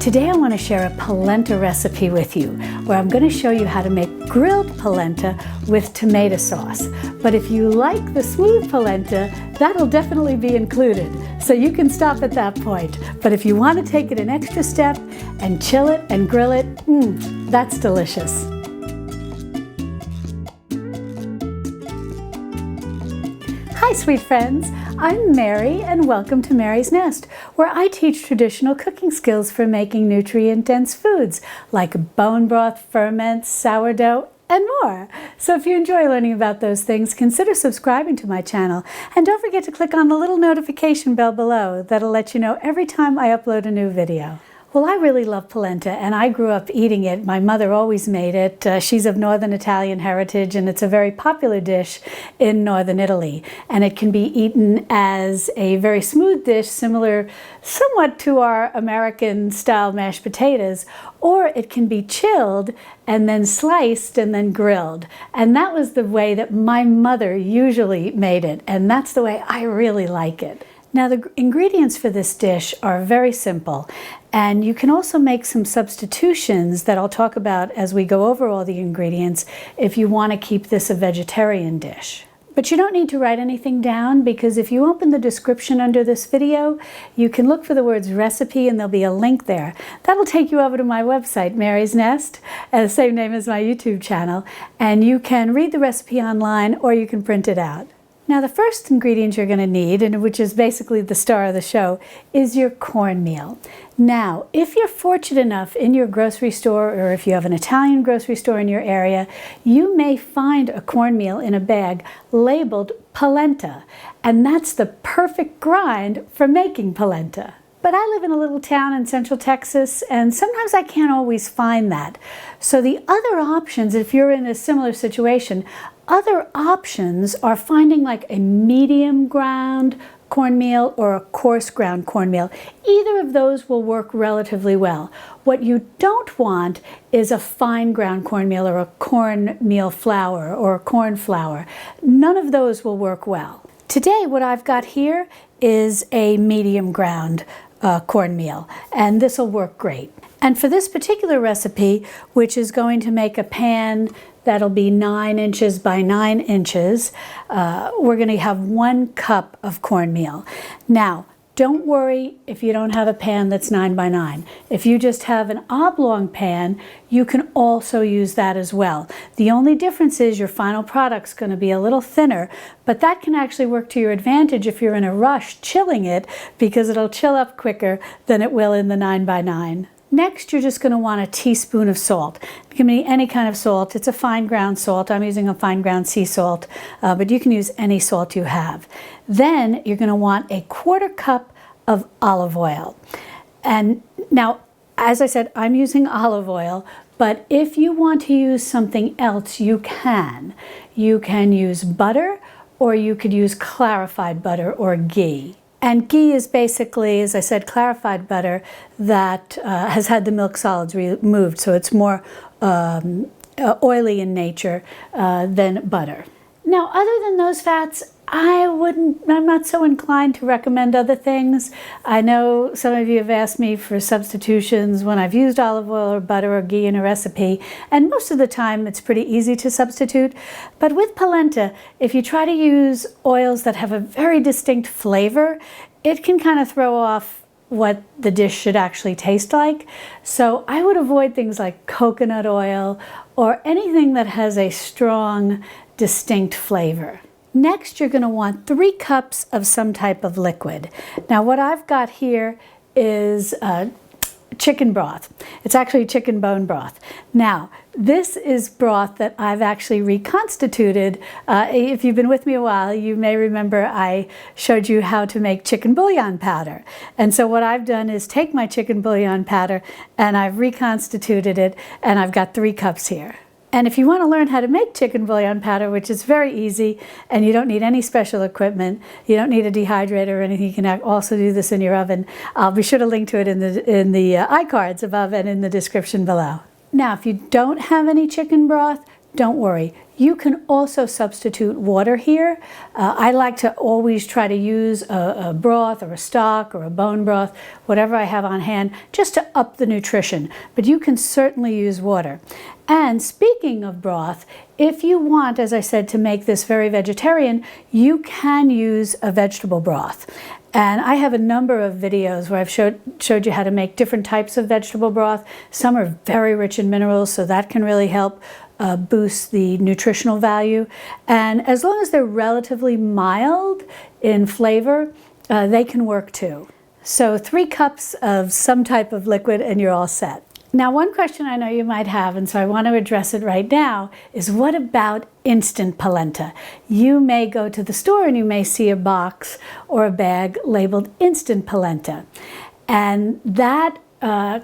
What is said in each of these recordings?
Today I want to share a polenta recipe with you where I'm going to show you how to make grilled polenta with tomato sauce. But if you like the smooth polenta, that'll definitely be included. So you can stop at that point. But if you want to take it an extra step and chill it and grill it, that's delicious. Hi sweet friends, I'm Mary and welcome to Mary's Nest, where I teach traditional cooking skills for making nutrient-dense foods like bone broth, ferments, sourdough, and more. So if you enjoy learning about those things, consider subscribing to my channel and don't forget to click on the little notification bell below. That'll let you know every time I upload a new video. Well, I really love polenta, and I grew up eating it. My mother always made it. She's of Northern Italian heritage, and it's a very popular dish in Northern Italy. And it can be eaten as a very smooth dish, similar somewhat to our American-style mashed potatoes, or it can be chilled and then sliced and then grilled. And that was the way that my mother usually made it, and that's the way I really like it. Now, the ingredients for this dish are very simple, and you can also make some substitutions that I'll talk about as we go over all the ingredients if you want to keep this a vegetarian dish. But you don't need to write anything down, because if you open the description under this video, you can look for the words recipe and there'll be a link there. That'll take you over to my website, Mary's Nest, the same name as my YouTube channel, and you can read the recipe online or you can print it out. Now, the first ingredient you're going to need, and which is basically the star of the show, is your cornmeal. Now, if you're fortunate enough in your grocery store, or if you have an Italian grocery store in your area, you may find a cornmeal in a bag labeled polenta, and that's the perfect grind for making polenta. But I live in a little town in Central Texas, and sometimes I can't always find that. So the other options, if you're in a similar situation, other options are finding like a medium ground cornmeal or a coarse ground cornmeal. Either of those will work relatively well. What you don't want is a fine ground cornmeal or a cornmeal flour or a corn flour. None of those will work well. Today, what I've got here is a medium ground cornmeal, and this will work great. And for this particular recipe, which is going to make a pan that'll be 9 inches by 9 inches, we're going to have 1 cup of cornmeal. Now, don't worry if you don't have a pan that's 9 by 9. If you just have an oblong pan, you can also use that as well. The only difference is your final product's going to be a little thinner, but that can actually work to your advantage if you're in a rush chilling it, because it'll chill up quicker than it will in the 9 by 9. Next, you're just going to want a teaspoon of salt. It can be any kind of salt. It's a fine ground salt. I'm using a fine ground sea salt, but you can use any salt you have. Then you're going to want a 1/4 cup of olive oil. And now, as I said, I'm using olive oil, but if you want to use something else, you can. You can use butter, or you could use clarified butter or ghee. And ghee is basically, as I said, clarified butter that has had the milk solids removed, so it's more oily in nature than butter. Now, other than those fats, I'm not so inclined to recommend other things. I know some of you have asked me for substitutions when I've used olive oil or butter or ghee in a recipe, and most of the time it's pretty easy to substitute. But with polenta, if you try to use oils that have a very distinct flavor, it can kind of throw off what the dish should actually taste like. So I would avoid things like coconut oil or anything that has a strong, distinct flavor. Next, you're going to want 3 cups of some type of liquid. Now, what I've got here is chicken broth. It's actually chicken bone broth. Now, this is broth that I've actually reconstituted. If you've been with me a while, you may remember I showed you how to make chicken bouillon powder. And so what I've done is take my chicken bouillon powder and I've reconstituted it, and I've got 3 cups here. And if you want to learn how to make chicken bouillon powder, which is very easy, and you don't need any special equipment, you don't need a dehydrator or anything, you can also do this in your oven. I'll be sure to link to it in the iCards above and in the description below. Now, if you don't have any chicken broth, don't worry. You can also substitute water here. I like to always try to use a broth or a stock or a bone broth, whatever I have on hand, just to up the nutrition. But you can certainly use water. And speaking of broth, if you want, as I said, to make this very vegetarian, you can use a vegetable broth. And I have a number of videos where I've showed you how to make different types of vegetable broth. Some are very rich in minerals, so that can really help boost the nutritional value. And as long as they're relatively mild in flavor, they can work too. So 3 cups of some type of liquid and you're all set. Now, one question I know you might have, and so I want to address it right now, is what about instant polenta? You may go to the store and you may see a box or a bag labeled instant polenta. And that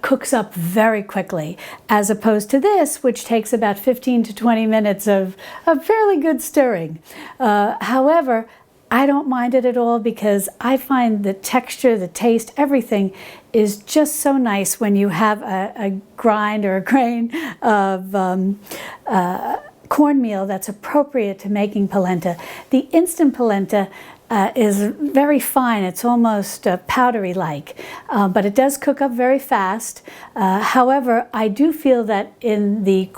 cooks up very quickly, as opposed to this, which takes about 15 to 20 minutes of fairly good stirring. However, I don't mind it at all because I find the texture, the taste, everything is just so nice when you have a grind or a grain of cornmeal that's appropriate to making polenta. The instant polenta is very fine. It's almost powdery-like, but it does cook up very fast. However, I do feel that in the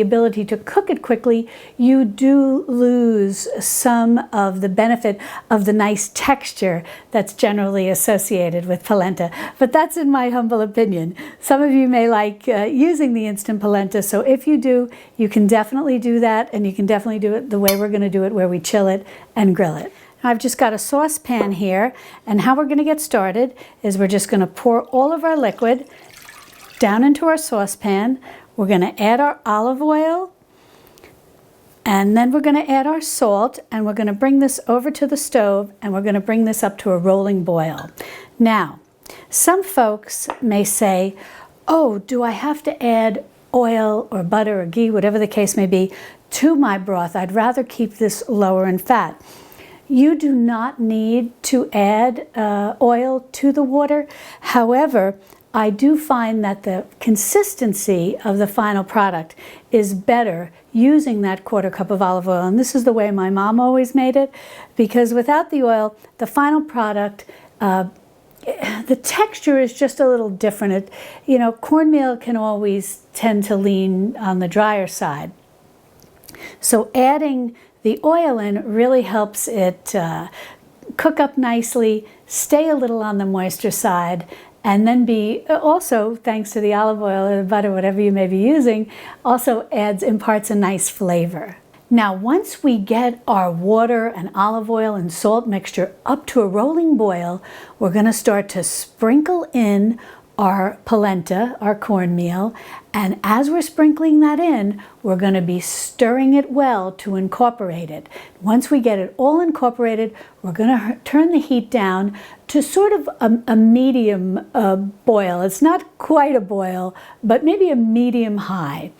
ability to cook it quickly, you do lose some of the benefit of the nice texture that's generally associated with polenta. But that's in my humble opinion. Some of you may like using the instant polenta, so if you do, you can definitely do that, and you can definitely do it the way we're going to do it, where we chill it and grill it. I've just got a saucepan here, and how we're going to get started is we're just going to pour all of our liquid down into our saucepan. We're going to add our olive oil, and then we're going to add our salt, and we're going to bring this over to the stove, and we're going to bring this up to a rolling boil. Now, some folks may say, oh, do I have to add oil or butter or ghee, whatever the case may be, to my broth? I'd rather keep this lower in fat. You do not need to add oil to the water. However, I do find that the consistency of the final product is better using that 1/4 cup of olive oil. And this is the way my mom always made it, because without the oil, the final product, the texture is just a little different. Cornmeal can always tend to lean on the drier side. So adding the oil in really helps it cook up nicely, stay a little on the moisture side, and then be also, thanks to the olive oil or the butter, whatever you may be using, also imparts a nice flavor. Now, once we get our water and olive oil and salt mixture up to a rolling boil, we're going to start to sprinkle in our polenta, our cornmeal, and as we're sprinkling that in, we're going to be stirring it well to incorporate it. Once we get it all incorporated, we're going to turn the heat down to sort of a medium boil. It's not quite a boil, but maybe a medium high.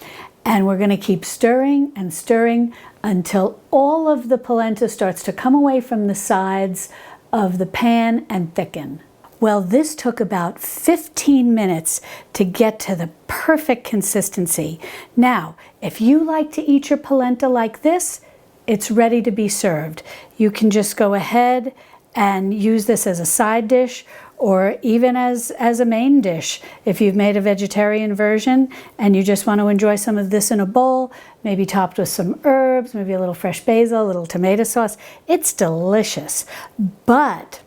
And we're going to keep stirring and stirring until all of the polenta starts to come away from the sides of the pan and thicken. Well, this took about 15 minutes to get to the perfect consistency. Now, if you like to eat your polenta like this, it's ready to be served. You can just go ahead and use this as a side dish, or even as a main dish. If you've made a vegetarian version and you just want to enjoy some of this in a bowl, maybe topped with some herbs, maybe a little fresh basil, a little tomato sauce, it's delicious. But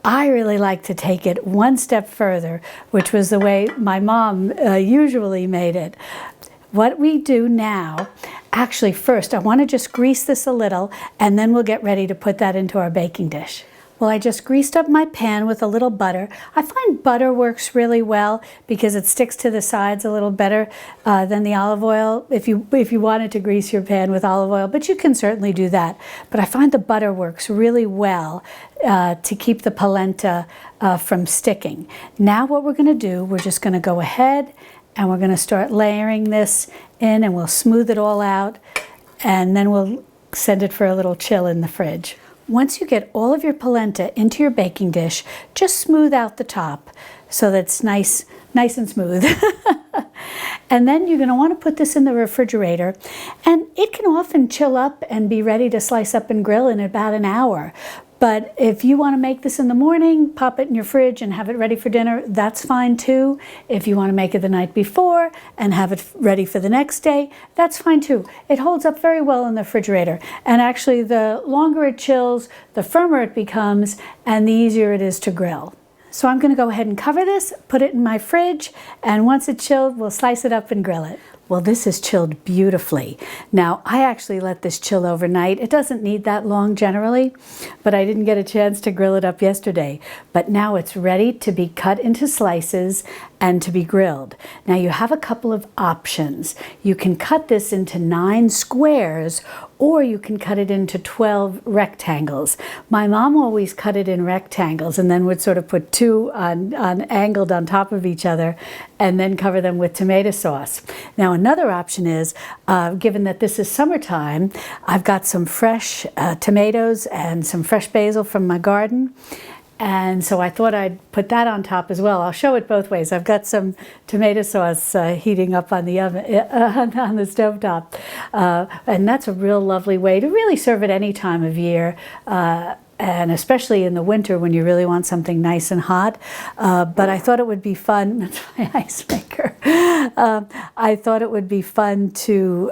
I really like to take it one step further, which was the way my mom usually made it. What we do now, actually first I want to just grease this a little, and then we'll get ready to put that into our baking dish. Well, I just greased up my pan with a little butter. I find butter works really well because it sticks to the sides a little better than the olive oil if you wanted to grease your pan with olive oil, but you can certainly do that. But I find the butter works really well to keep the polenta from sticking. Now what we're going to do, we're just going to go ahead and we're going to start layering this in, and we'll smooth it all out, and then we'll send it for a little chill in the fridge. Once you get all of your polenta into your baking dish, just smooth out the top so that it's nice and smooth. And then you're going to want to put this in the refrigerator, and it can often chill up and be ready to slice up and grill in about an hour. But if you want to make this in the morning, pop it in your fridge and have it ready for dinner, that's fine too. If you want to make it the night before and have it ready for the next day, that's fine too. It holds up very well in the refrigerator. And actually, the longer it chills, the firmer it becomes, and the easier it is to grill. So I'm going to go ahead and cover this, put it in my fridge, and once it's chilled, we'll slice it up and grill it. Well, this is chilled beautifully. Now, I actually let this chill overnight. It doesn't need that long generally, but I didn't get a chance to grill it up yesterday. But now it's ready to be cut into slices and to be grilled. Now, you have a couple of options. You can cut this into 9 squares, or you can cut it into 12 rectangles. My mom always cut it in rectangles and then would sort of put 2 angled on top of each other and then cover them with tomato sauce. Now, another option is, given that this is summertime, I've got some fresh tomatoes and some fresh basil from my garden. And so I thought I'd put that on top as well. I'll show it both ways. I've got some tomato sauce heating up on the oven, on the stovetop. And that's a real lovely way to really serve it any time of year. And especially in the winter when you really want something nice and hot. But I thought it would be fun, that's my ice maker. I thought it would be fun to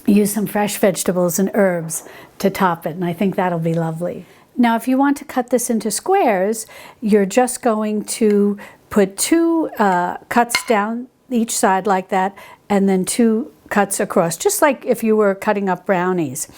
use some fresh vegetables and herbs to top it, and I think that'll be lovely. Now, if you want to cut this into squares, you're just going to put 2 cuts down each side like that, and then 2 cuts across, just like if you were cutting up brownies.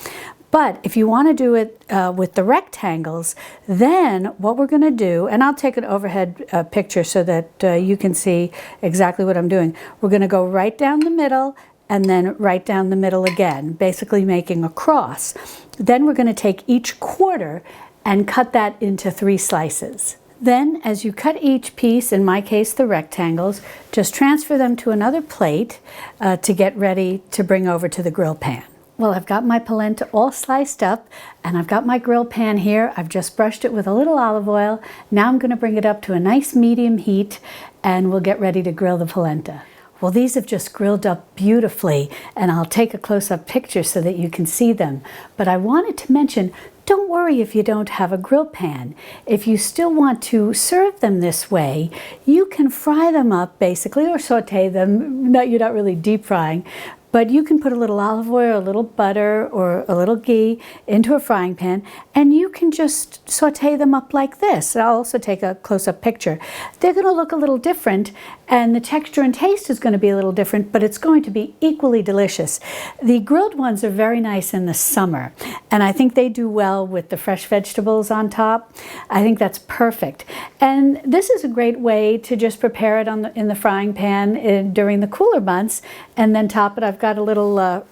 But if you want to do it with the rectangles, then what we're going to do, and I'll take an overhead picture so that you can see exactly what I'm doing. We're going to go right down the middle and then right down the middle again, basically making a cross. Then we're going to take each quarter and cut that into 3 slices. Then, as you cut each piece, in my case the rectangles, just transfer them to another plate to get ready to bring over to the grill pan. Well, I've got my polenta all sliced up, and I've got my grill pan here. I've just brushed it with a little olive oil. Now I'm going to bring it up to a nice medium heat, and we'll get ready to grill the polenta. Well, these have just grilled up beautifully, and I'll take a close-up picture so that you can see them. But I wanted to mention, don't worry if you don't have a grill pan. If you still want to serve them this way, you can fry them up basically, or saute them. You're not really deep frying, but you can put a little olive oil, a little butter, or a little ghee into a frying pan, and you can just saute them up like this. I'll also take a close-up picture. They're going to look a little different, and the texture and taste is going to be a little different, but it's going to be equally delicious. The grilled ones are very nice in the summer, and I think they do well with the fresh vegetables on top. I think that's perfect. And this is a great way to just prepare it in the frying pan during the cooler months, and then top it. I've got a little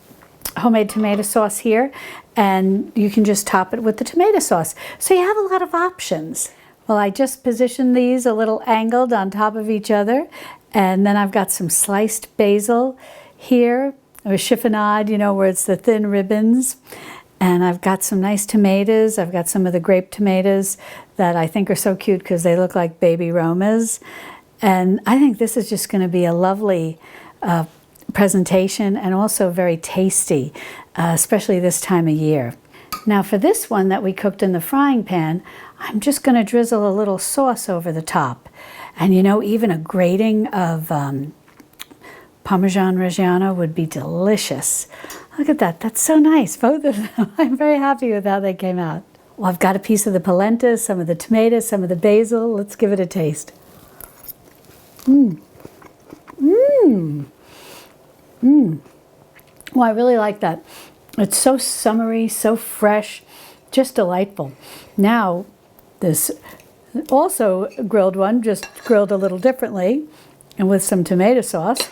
homemade tomato sauce here, and you can just top it with the tomato sauce. So you have a lot of options. Well, I just positioned these a little angled on top of each other, and then I've got some sliced basil here, or chiffonade, you know, where it's the thin ribbons. And I've got some nice tomatoes. I've got some of the grape tomatoes that I think are so cute because they look like baby Romas. And I think this is just going to be a lovely presentation, and also very tasty, especially this time of year. Now for this one that we cooked in the frying pan, I'm just going to drizzle a little sauce over the top. And you know, even a grating of Parmesan Reggiano would be delicious. Look at that, that's so nice, both of them. I'm very happy with how they came out. Well, I've got a piece of the polenta, some of the tomatoes, some of the basil. Let's give it a taste. Well, I really like that. It's so summery, so fresh, just delightful. Now, this also grilled one, just grilled a little differently, and with some tomato sauce.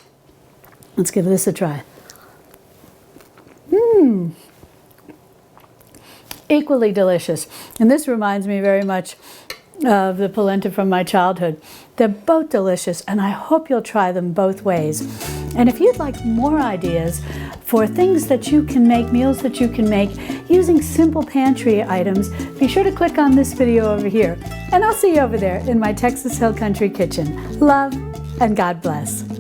Let's give this a try. Equally delicious. And this reminds me very much of the polenta from my childhood. They're both delicious, and I hope you'll try them both ways. And if you'd like more ideas for things that you can make, meals that you can make using simple pantry items, be sure to click on this video over here. And I'll see you over there in my Texas Hill Country kitchen. Love and God bless.